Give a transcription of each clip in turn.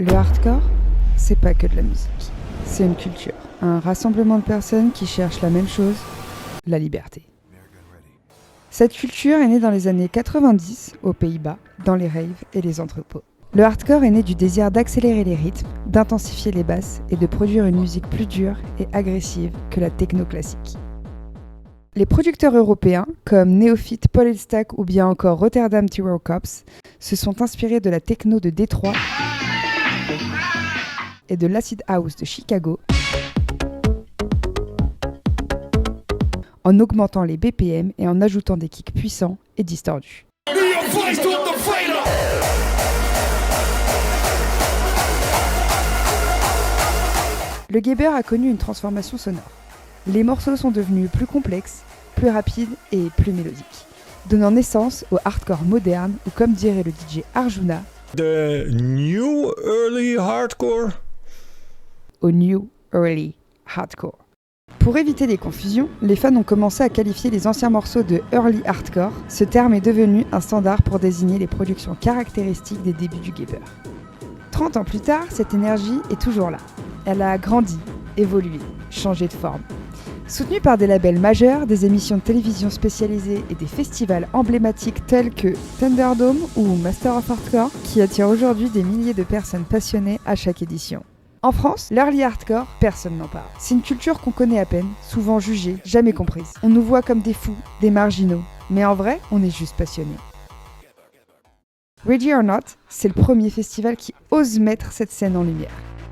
Le hardcore, c'est pas que de la musique. C'est une culture, un rassemblement de personnes qui cherchent la même chose, la liberté. Cette culture est née dans les années 90 aux Pays-Bas, dans les raves et les entrepôts. Le hardcore est né du désir d'accélérer les rythmes, d'intensifier les basses et de produire une musique plus dure et agressive que la techno classique. Les producteurs européens, comme Neophyte, Paul Elstak ou bien encore Rotterdam Terror Corps, se sont inspirés de la techno de Détroit et de l'acid house de Chicago en augmentant les BPM et en ajoutant des kicks puissants et distordus. Le gabber a connu une transformation sonore. Les morceaux sont devenus plus complexes, plus rapides et plus mélodiques, donnant naissance au hardcore moderne ou comme dirait le DJ Arjuna, The new early hardcore. au New Early Hardcore. Pour éviter les confusions, les fans ont commencé à qualifier les anciens morceaux de Early Hardcore. Ce terme est devenu un standard pour désigner les productions caractéristiques des débuts du gabber. 30 ans plus tard, cette énergie est toujours là. Elle a grandi, évolué, changé de forme. Soutenue par des labels majeurs, des émissions de télévision spécialisées et des festivals emblématiques tels que Thunderdome ou Master of Hardcore, qui attirent aujourd'hui des milliers de personnes passionnées à chaque édition. En France, l'early hardcore, personne n'en parle. C'est une culture qu'on connaît à peine, souvent jugée, jamais comprise. On nous voit comme des fous, des marginaux, mais en vrai, on est juste passionnés. Ready or Not, c'est le premier festival qui ose mettre cette scène en lumière.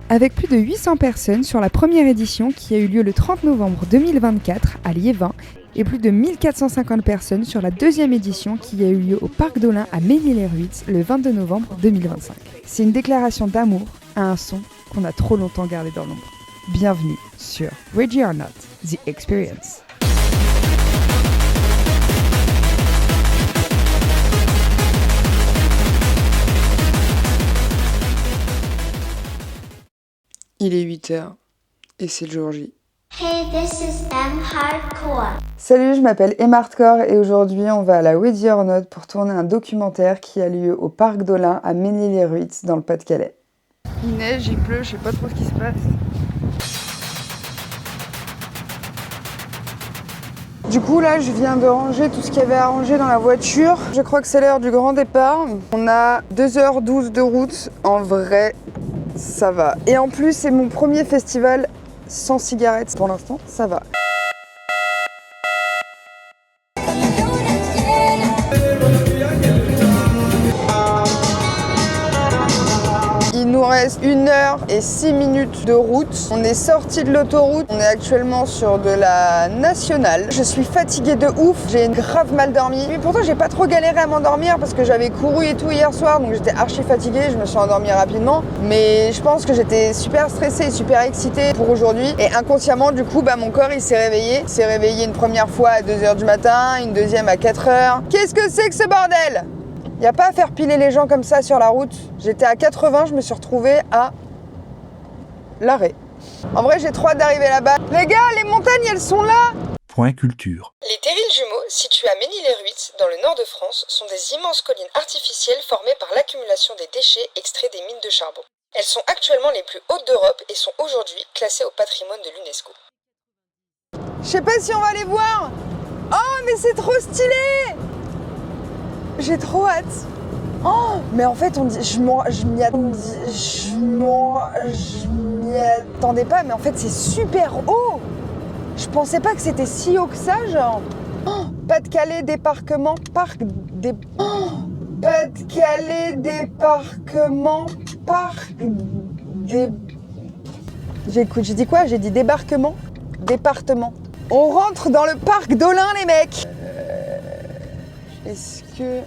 Avec plus de 800 personnes sur la première édition qui a eu lieu le 30 novembre 2024 à Liévin et plus de 1450 personnes sur la deuxième édition qui a eu lieu au Parc d'Olin à Ménil-les-Ruiz le 22 novembre 2025. C'est une déclaration d'amour à un son qu'on a trop longtemps gardé dans l'ombre. Bienvenue sur Ready or Not, The Experience. Il est 8h et c'est le jour J. Hey, this is M Hardcore. Salut, je m'appelle Emma Hardcore et aujourd'hui on va à la Ready or Not pour tourner un documentaire qui a lieu au Parc d'Olin à Ménil-les-Ruiz dans le Pas-de-Calais. Il neige, il pleut, je sais pas trop ce qui se passe. Du coup là je viens de ranger tout ce qu'il y avait à ranger dans la voiture. Je crois que c'est l'heure du grand départ. On a 2h12 de route. En vrai, ça va. Et en plus c'est mon premier festival sans cigarettes pour l'instant, ça va. Il nous reste 1h06 de route. On est sorti de l'autoroute. On est actuellement sur de la nationale. Je suis fatiguée de ouf. J'ai grave mal dormi. Mais pourtant, j'ai pas trop galéré à m'endormir parce que j'avais couru et tout hier soir. Donc j'étais archi fatiguée. Je me suis endormie rapidement. Mais je pense que j'étais super stressée et super excitée pour aujourd'hui. Et inconsciemment, du coup, mon corps, il s'est réveillé. Il s'est réveillé une première fois à 2h du matin, une deuxième à 4h. Qu'est-ce que c'est que ce bordel ? Il n'y a pas à faire piler les gens comme ça sur la route. J'étais à 80, je me suis retrouvée à l'arrêt. En vrai, j'ai trop hâte d'arriver là-bas. Les gars, les montagnes, elles sont là. Point culture. Les terrils jumeaux, situés à Ménil-les-Ruiz, dans le nord de France, sont des immenses collines artificielles formées par l'accumulation des déchets extraits des mines de charbon. Elles sont actuellement les plus hautes d'Europe et sont aujourd'hui classées au patrimoine de l'UNESCO. Je sais pas si on va les voir. Oh, mais c'est trop stylé! J'ai trop hâte. Oh, mais en fait, je m'y attendais pas, mais en fait, c'est super haut. Je pensais pas que c'était si haut que ça, genre. Oh, Pas-de-Calais, débarquement, parc des... Oh, Pas-de-Calais, débarquement, parc des... J'ai dit quoi? J'ai dit débarquement, département. On rentre dans le parc d'Olin, les mecs. Est-ce que...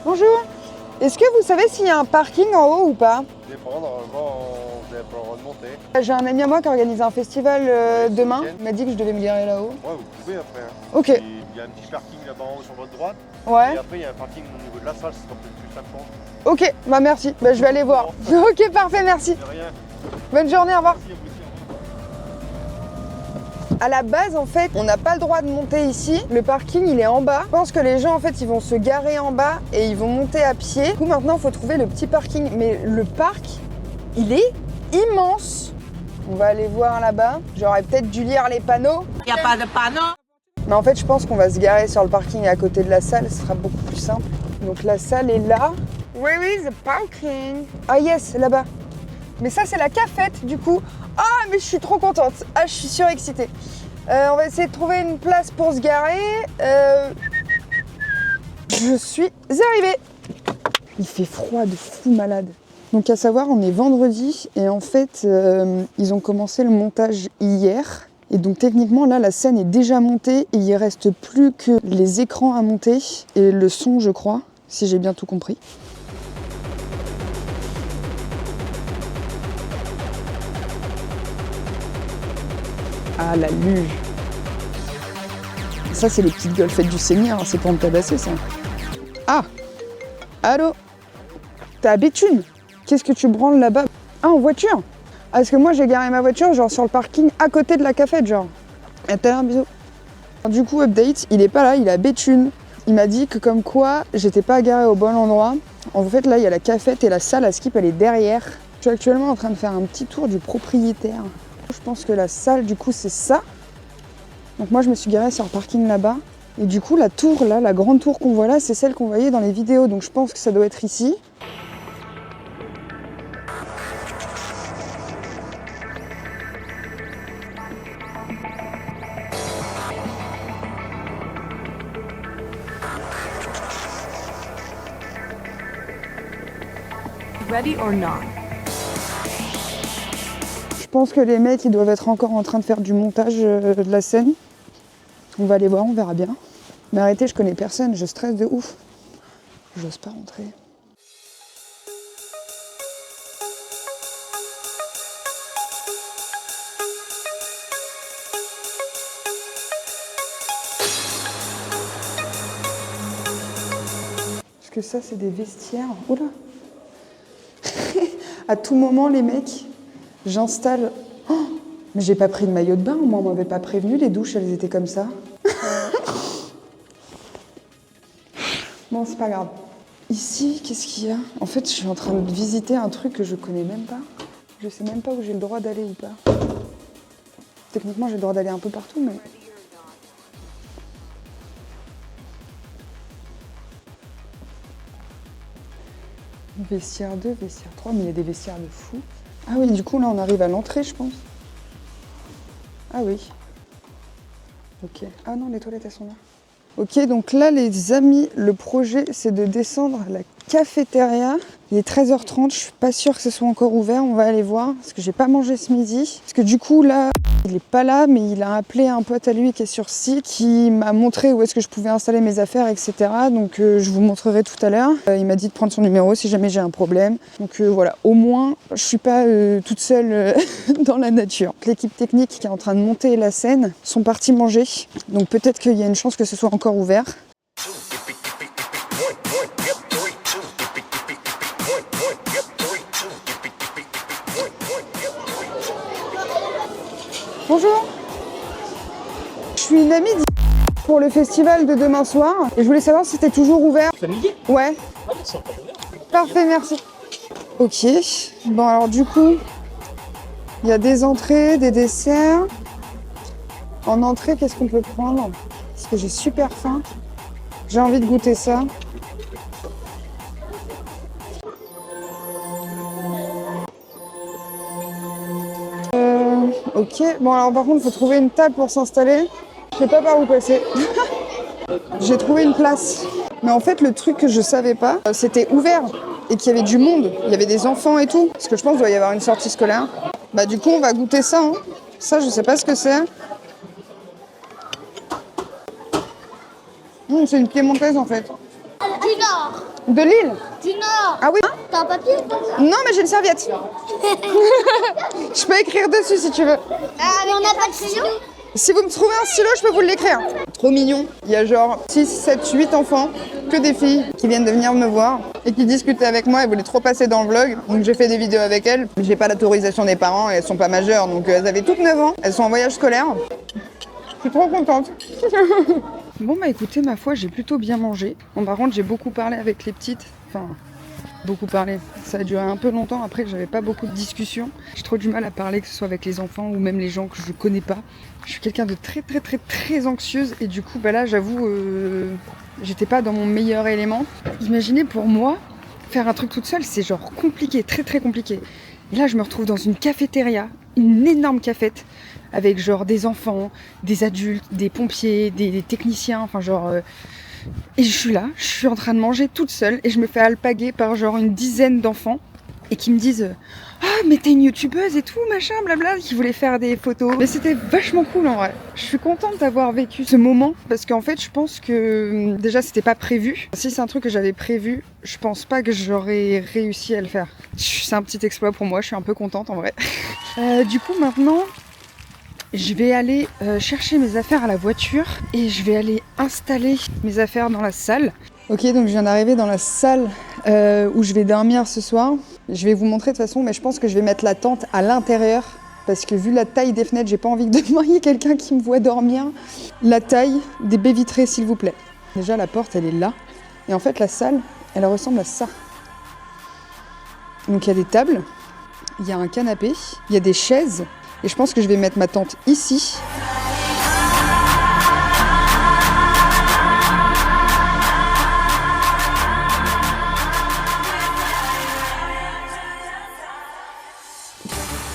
Bonjour. Est-ce que vous savez s'il y a un parking en haut ou pas? Dépend, normalement, vous n'avez pas le droit de monter. J'ai un ami à moi qui organise un festival demain. Il m'a dit que je devais me garer là-haut. Ouais, vous pouvez après. Hein. Ok. Il y a un petit parking là-bas en haut sur votre droite. Ouais. Et après, il y a un parking au niveau de la salle, ce sera peut-être plus simple. Ok, merci. Je vais aller voir. Ok, parfait, merci. De rien. Bonne journée, au revoir. Merci à vous aussi, au revoir. À la base, en fait, on n'a pas le droit de monter ici. Le parking, il est en bas. Je pense que les gens, en fait, ils vont se garer en bas et ils vont monter à pied. Du coup, maintenant, il faut trouver le petit parking. Mais le parc, il est immense. On va aller voir là-bas. J'aurais peut-être dû lire les panneaux. Il n'y a pas de panneau. Mais en fait, je pense qu'on va se garer sur le parking à côté de la salle. Ce sera beaucoup plus simple. Donc la salle est là. Where is the parking? Ah yes, là-bas. Mais ça, c'est la cafette, du coup. Ah, mais je suis trop contente. Ah, je suis surexcitée. On va essayer de trouver une place pour se garer. Je suis arrivée. Il fait froid de fou malade. Donc à savoir, on est vendredi et en fait, ils ont commencé le montage hier. Et donc techniquement, là, la scène est déjà montée et il reste plus que les écrans à monter et le son, je crois, si j'ai bien tout compris. Ah, la luge. Ça, c'est les petites golfettes du Seigneur, c'est pour me tabasser, ça. Ah! Allô? T'es à Béthune? Qu'est-ce que tu branles là-bas? Ah, en voiture? Ah, parce que moi, j'ai garé ma voiture, genre, sur le parking, à côté de la cafette, genre. À tout à l'heure, bisous. Du coup, update, il est pas là, il est à Béthune. Il m'a dit que comme quoi, j'étais pas garée au bon endroit. En fait, là, il y a la cafette et la salle à skip, elle est derrière. Je suis actuellement en train de faire un petit tour du propriétaire. Je pense que la salle, du coup, c'est ça. Donc moi, je me suis garée sur le parking là-bas. Et du coup, la tour, là, la grande tour qu'on voit là, c'est celle qu'on voyait dans les vidéos. Donc je pense que ça doit être ici. Ready or not? Je pense que les mecs, ils doivent être encore en train de faire du montage de la scène. On va aller voir, on verra bien. Mais arrêtez, je connais personne, je stresse de ouf. J'ose pas rentrer. Est-ce que ça, c'est des vestiaires? Oula! À tout moment, les mecs, j'installe... Oh, mais j'ai pas pris de maillot de bain, moi, on m'avait pas prévenu, les douches, elles étaient comme ça. Bon, c'est pas grave. Ici, qu'est-ce qu'il y a? En fait, je suis en train de visiter un truc que je connais même pas. Je sais même pas où j'ai le droit d'aller ou pas. Techniquement, j'ai le droit d'aller un peu partout, mais... Vestiaire 2, vestiaire 3, mais il y a des vestiaires de fou. Ah oui, du coup, là, on arrive à l'entrée, je pense. Ah oui. Ok. Ah non, les toilettes, elles sont là. Ok, donc là, les amis, le projet, c'est de descendre la cafétéria. Il est 13h30, je suis pas sûre que ce soit encore ouvert. On va aller voir, parce que j'ai pas mangé ce midi. Parce que du coup, là, il est pas là, mais il a appelé un pote à lui qui est sur site, qui m'a montré où est-ce que je pouvais installer mes affaires, etc. Donc je vous montrerai tout à l'heure. Il m'a dit de prendre son numéro si jamais j'ai un problème. Donc voilà, au moins, je suis pas toute seule dans la nature. L'équipe technique qui est en train de monter la scène sont partis manger. Donc peut-être qu'il y a une chance que ce soit encore ouvert. Bonjour, je suis une amie pour le festival de demain soir et je voulais savoir si c'était toujours ouvert. Samedi? Ouais. Ah, c'est encore ouvert. Parfait, merci. Ok, bon alors du coup, il y a des entrées, des desserts. En entrée, qu'est-ce qu'on peut prendre? Parce que j'ai super faim. J'ai envie de goûter ça. Ok, bon alors par contre, il faut trouver une table pour s'installer. Je sais pas par où passer. J'ai trouvé une place. Mais en fait, le truc que je savais pas, c'était ouvert et qu'il y avait du monde. Il y avait des enfants et tout. Parce que je pense qu'il doit y avoir une sortie scolaire. Bah du coup, on va goûter ça. Hein. Ça, je sais pas ce que c'est. C'est une piémontaise en fait. Du Nord. De Lille? Du Nord. Ah oui? T'as un papier ou pas? Non, mais j'ai une serviette. Je peux écrire dessus si tu veux. Mais on n'a pas de stylo. Si vous me trouvez un stylo, je peux vous l'écrire. Trop mignon. Il y a genre 6, 7, 8 enfants, que des filles, qui viennent de venir me voir et qui discutaient avec moi. Elles voulaient trop passer dans le vlog, donc j'ai fait des vidéos avec elles. J'ai pas l'autorisation des parents et elles sont pas majeures, donc elles avaient toutes 9 ans. Elles sont en voyage scolaire. suis trop contente. Bon bah écoutez, ma foi, j'ai plutôt bien mangé. Bon par contre, j'ai beaucoup parlé avec les petites. Enfin, beaucoup parlé. Ça a duré un peu longtemps, après que j'avais pas beaucoup de discussions. J'ai trop du mal à parler, que ce soit avec les enfants ou même les gens que je connais pas. Je suis quelqu'un de très anxieuse et du coup, bah là, j'avoue, j'étais pas dans mon meilleur élément. Imaginez pour moi, faire un truc toute seule, c'est genre compliqué, très compliqué. Et là, je me retrouve dans une cafétéria, une énorme cafette, avec genre des enfants, des adultes, des pompiers, des techniciens, enfin genre... Et je suis là, je suis en train de manger toute seule et je me fais alpaguer par genre une dizaine d'enfants et qui me disent « Ah, mais t'es une youtubeuse et tout, machin, blabla », qui voulaient faire des photos. Mais c'était vachement cool en vrai. Je suis contente d'avoir vécu ce moment parce qu'en fait, je pense que déjà, c'était pas prévu. Si c'est un truc que j'avais prévu, je pense pas que j'aurais réussi à le faire. C'est un petit exploit pour moi, je suis un peu contente en vrai. Du coup, maintenant... je vais aller chercher mes affaires à la voiture et je vais aller installer mes affaires dans la salle. Ok, donc je viens d'arriver dans la salle où je vais dormir ce soir. Je vais vous montrer de toute façon, mais je pense que je vais mettre la tente à l'intérieur parce que vu la taille des fenêtres, j'ai pas envie de marier quelqu'un qui me voit dormir. La taille des baies vitrées, s'il vous plaît. Déjà, la porte, elle est là. Et en fait, la salle, elle ressemble à ça. Donc il y a des tables, il y a un canapé, il y a des chaises. Et je pense que je vais mettre ma tente ici.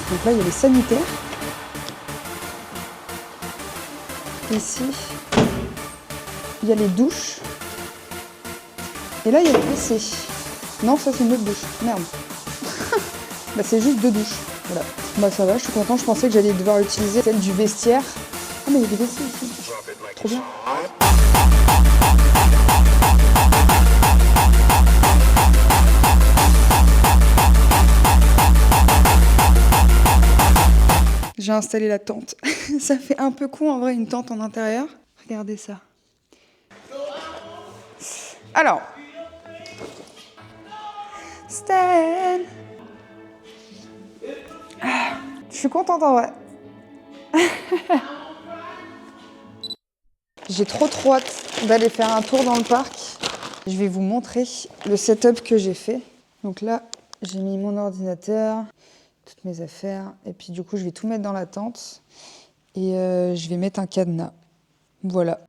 Donc là, il y a les sanitaires. Ici, il y a les douches. Et là, il y a le WC. Non, ça c'est une autre douche. Merde. Bah, c'est juste 2 douches. Voilà. Bah ça va, je suis contente, je pensais que j'allais devoir utiliser celle du vestiaire. Ah mais il y a des WC ici. Trop bien. J'ai installé la tente. Ça fait un peu con en vrai une tente en intérieur. Regardez ça. Alors. Stan. Je suis contente en vrai. J'ai trop hâte d'aller faire un tour dans le parc. Je vais vous montrer le setup que j'ai fait. Donc là, j'ai mis mon ordinateur, toutes mes affaires. Et puis du coup, je vais tout mettre dans la tente. Et je vais mettre un cadenas. Voilà.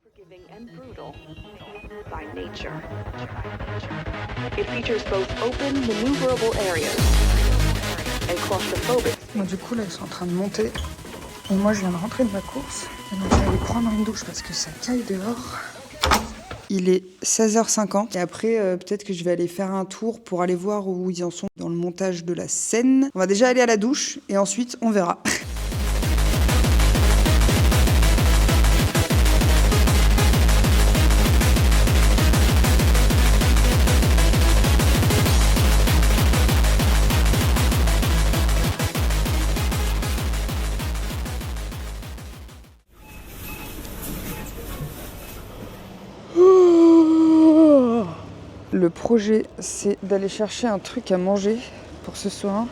Bon, du coup, là, ils sont en train de monter. Et moi, je viens de rentrer de ma course. Et donc, je vais aller prendre une douche parce que ça caille dehors. Il est 16h50. Et après, peut-être que je vais aller faire un tour pour aller voir où ils en sont dans le montage de la scène. On va déjà aller à la douche et ensuite, on verra. Le projet, c'est d'aller chercher un truc à manger pour ce soir.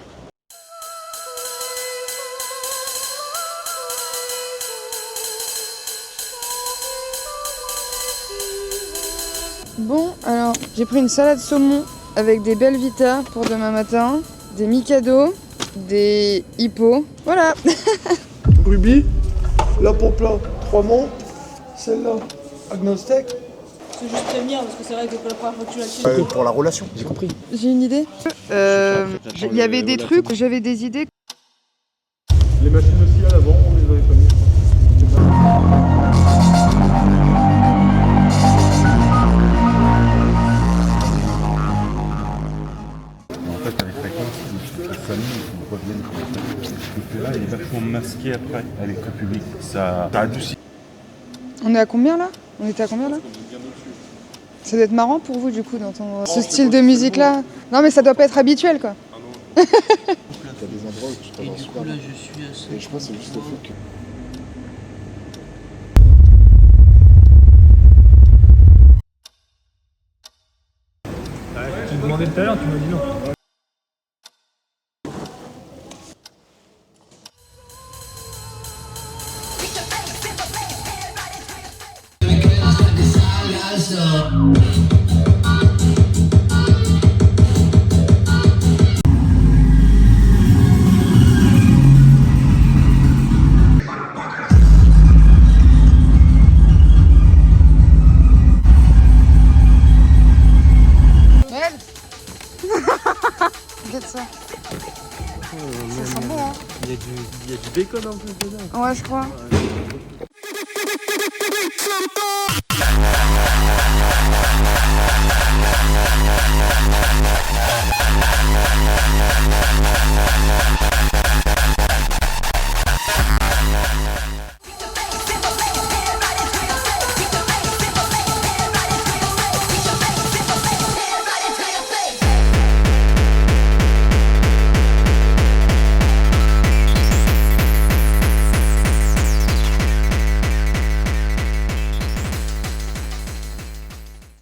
Bon, alors, j'ai pris une salade saumon avec des Belvita pour demain matin, des Mikado, des hippos. Voilà. Ruby, là pour plat, 3 menthes, celle-là, agnostic. C'est juste très bien parce que c'est vrai que pour la première fois que tu l'as Pour la relation, j'ai compris. J'ai une idée. Il y avait des trucs, j'avais des idées. Les machines aussi à l'avant, on les avait pas mis, je crois. En fait, avec la famille, ils reviennent comme ça. Et là, il est vachement masqué après avec le public. Ça adoucit. On est à combien là? On était à combien là? Ça doit être marrant pour vous du coup d'entendre ce style de musique là. Non mais ça doit pas être habituel quoi. T'as des endroits où tu t'avances super bien. Et je pense que c'est juste le fait que... Tu me demandais tout à l'heure, tu m'as dit non. achète ça. Ça sent bon, hein. Il y a du bacon en plus dedans. Ouais, je crois.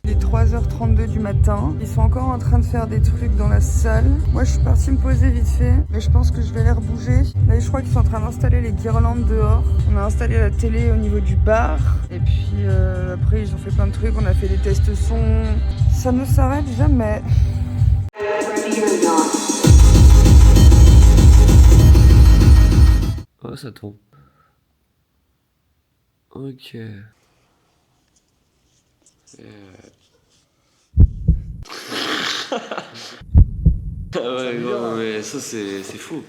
Il est 3h32 du matin. Ils sont encore en train de faire des trucs dans la salle. Moi, je suis partie me poser vite fait. Mais je pense que je vais les rebouger. Là, je crois qu'ils sont en train d'installer les guirlandes dehors. On a installé la télé au niveau du bar. Et puis après, ils ont fait plein de trucs. On a fait des tests son. Ça ne s'arrête jamais. Oh, ça tombe. Ok. Ah ouais, non, mais ça c'est fou.